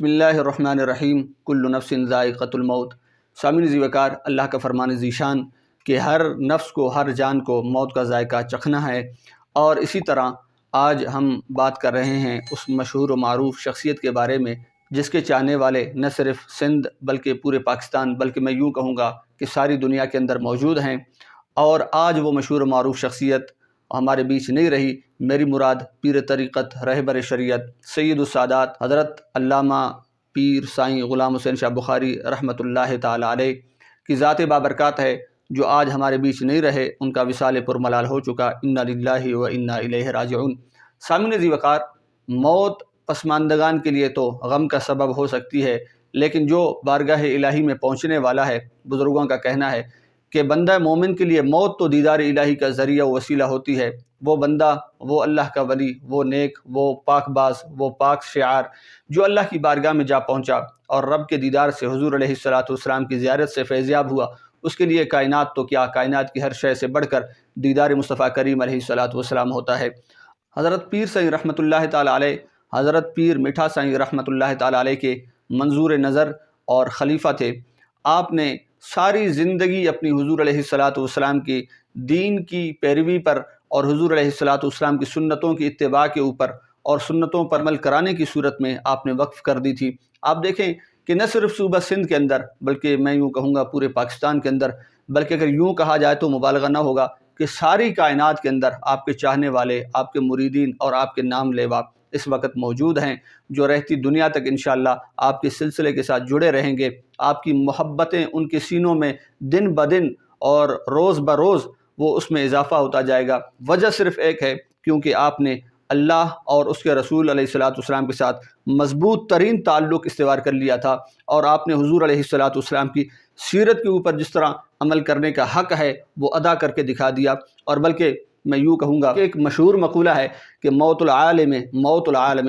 بسم اللہ الرحمن الرحیم کل نفس ذائقۃ الموت۔ سامعین ذی وقار، اللہ کا فرمان ذیشان کہ ہر نفس کو، ہر جان کو موت کا ذائقہ چکھنا ہے۔ اور اسی طرح آج ہم بات کر رہے ہیں اس مشہور و معروف شخصیت کے بارے میں جس کے چاہنے والے نہ صرف سندھ بلکہ پورے پاکستان، بلکہ میں یوں کہوں گا کہ ساری دنیا کے اندر موجود ہیں۔ اور آج وہ مشہور و معروف شخصیت ہمارے بیچ نہیں رہی۔ میری مراد پیر طریقت، رہبر شریعت، سید السادات حضرت علامہ پیر سائیں غلام حسین شاہ بخاری رحمۃ اللہ تعالی علیہ کی ذات بابرکات ہے، جو آج ہمارے بیچ نہیں رہے۔ ان کا وصال پرملال ہو چکا، انا للہ و انا الیہ راجعون۔ سامعین ذی وقار، موت پسماندگان کے لیے تو غم کا سبب ہو سکتی ہے، لیکن جو بارگاہ الہی میں پہنچنے والا ہے، بزرگوں کا کہنا ہے کہ بندہ مومن کے لیے موت تو دیدار الہی کا ذریعہ و وسیلہ ہوتی ہے۔ وہ بندہ، وہ اللہ کا ولی، وہ نیک، وہ پاک باز، وہ پاک شعار جو اللہ کی بارگاہ میں جا پہنچا اور رب کے دیدار سے، حضور علیہ السلام کی زیارت سے فیضیاب ہوا، اس کے لیے کائنات تو کیا، کائنات کی ہر شے سے بڑھ کر دیدار مصطفیٰ کریم علیہ السلام ہوتا ہے۔ حضرت پیر سائیں رحمۃ اللہ تعالی علیہ، حضرت پیر میٹھا سائیں رحمۃ اللہ تعالی علیہ کے منظور نظر اور خلیفہ تھے۔ آپ نے ساری زندگی اپنی حضور علیہ السلام کی دین کی پیروی پر اور حضور علیہ السلام کی سنتوں کی اتباع کے اوپر اور سنتوں پر عمل کرانے کی صورت میں آپ نے وقف کر دی تھی۔ آپ دیکھیں کہ نہ صرف صوبہ سندھ کے اندر، بلکہ میں یوں کہوں گا پورے پاکستان کے اندر، بلکہ اگر یوں کہا جائے تو مبالغہ نہ ہوگا کہ ساری کائنات کے اندر آپ کے چاہنے والے، آپ کے مریدین اور آپ کے نام لیوا اس وقت موجود ہیں، جو رہتی دنیا تک انشاءاللہ آپ کے سلسلے کے ساتھ جڑے رہیں گے۔ آپ کی محبتیں ان کے سینوں میں دن بدن اور روز بروز وہ اس میں اضافہ ہوتا جائے گا۔ وجہ صرف ایک ہے، کیونکہ آپ نے اللہ اور اس کے رسول علیہ السلام کے ساتھ مضبوط ترین تعلق استوار کر لیا تھا، اور آپ نے حضور علیہ السلام کی سیرت کے اوپر جس طرح عمل کرنے کا حق ہے وہ ادا کر کے دکھا دیا۔ اور بلکہ میں یوں کہوں گا کہ ایک مشہور مقولہ ہے کہ موت العالم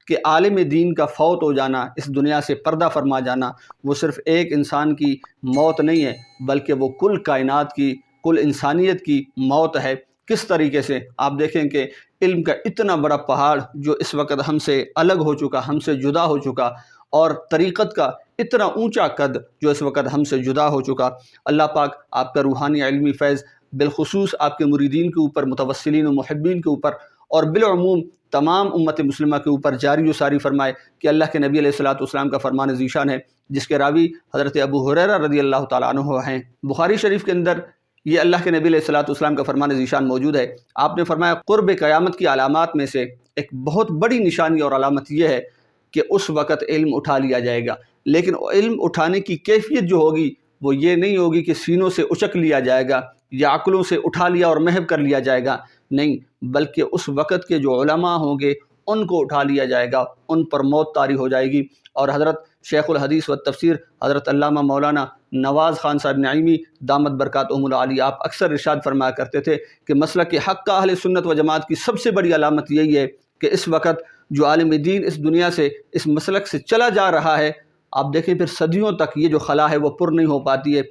کہ عالم دین کا فوت ہو جانا، اس دنیا سے پردہ فرما جانا، وہ صرف ایک انسان کی موت نہیں ہے، بلکہ وہ کل کائنات کی، کل انسانیت کی موت ہے۔ کس طریقے سے؟ آپ دیکھیں کہ علم کا اتنا بڑا پہاڑ جو اس وقت ہم سے الگ ہو چکا، ہم سے جدا ہو چکا، اور طریقت کا اتنا اونچا قد جو اس وقت ہم سے جدا ہو چکا، اللہ پاک آپ کا روحانی علمی فیض بالخصوص آپ کے مریدین کے اوپر، متوسلین و محبین کے اوپر، اور بالعموم تمام امت مسلمہ کے اوپر جاری و ساری فرمائے۔ کہ اللہ کے نبی علیہ السلام کا فرمان ذیشان ہے، جس کے راوی حضرت ابو ہریرہ رضی اللہ تعالیٰ عنہ ہیں۔ بخاری شریف کے اندر یہ اللہ کے نبی علیہ السلام کا فرمان ذیشان موجود ہے۔ آپ نے فرمایا قرب قیامت کی علامات میں سے ایک بہت بڑی نشانی اور علامت یہ ہے کہ اس وقت علم اٹھا لیا جائے گا، لیکن علم اٹھانے کی کیفیت جو ہوگی وہ یہ نہیں ہوگی کہ سینوں سے اچک لیا جائے گا یا عقلوں سے اٹھا لیا اور محو کر لیا جائے گا، نہیں، بلکہ اس وقت کے جو علماء ہوں گے ان کو اٹھا لیا جائے گا، ان پر موت طاری ہو جائے گی۔ اور حضرت شیخ الحدیث و تفسیر حضرت علامہ مولانا نواز خان صاحب نعیمی دامت برکاتہم العالی، آپ اکثر ارشاد فرمایا کرتے تھے کہ مسلک حق کا اہل سنت و جماعت کی سب سے بڑی علامت یہی ہے کہ اس وقت جو عالم دین اس دنیا سے، اس مسلک سے چلا جا رہا ہے، آپ دیکھیں پھر صدیوں تک یہ جو خلا ہے وہ پر نہیں ہو پاتی ہے۔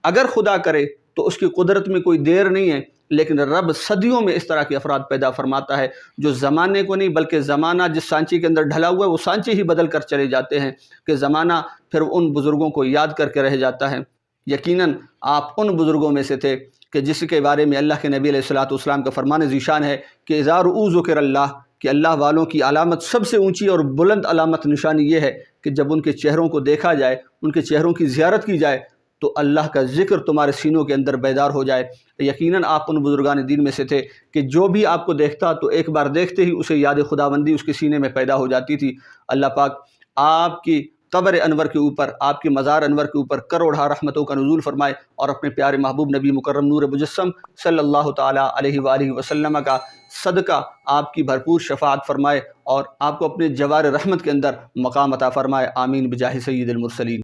اگر خدا کرے تو اس کی قدرت میں کوئی دیر نہیں ہے، لیکن رب صدیوں میں اس طرح کے افراد پیدا فرماتا ہے جو زمانے کو نہیں بلکہ زمانہ جس سانچے کے اندر ڈھلا ہوا ہے وہ سانچے ہی بدل کر چلے جاتے ہیں، کہ زمانہ پھر ان بزرگوں کو یاد کر کے رہ جاتا ہے۔ یقیناً آپ ان بزرگوں میں سے تھے کہ جس کے بارے میں اللہ کے نبی علیہ السلام کا فرمان ذیشان ہے کہ اذا رؤوا ذکر اللہ، کہ اللہ والوں کی علامت سب سے اونچی اور بلند علامت نشانی یہ ہے کہ جب ان کے چہروں کو دیکھا جائے، ان کے چہروں کی زیارت کی جائے تو اللہ کا ذکر تمہارے سینوں کے اندر بیدار ہو جائے۔ یقیناً آپ ان بزرگان دین میں سے تھے کہ جو بھی آپ کو دیکھتا تو ایک بار دیکھتے ہی اسے یاد خداوندی اس کے سینے میں پیدا ہو جاتی تھی۔ اللہ پاک آپ کی قبر انور کے اوپر، آپ کے مزار انور کے اوپر کروڑہا رحمتوں کا نزول فرمائے، اور اپنے پیارے محبوب نبی مکرم نور مجسم صلی اللہ تعالیٰ علیہ وآلہ وسلم کا صدقہ آپ کی بھرپور شفاعت فرمائے، اور آپ کو اپنے جوار رحمت کے اندر مقام عطا فرمائے۔ آمین بجاہ سید المرسلین۔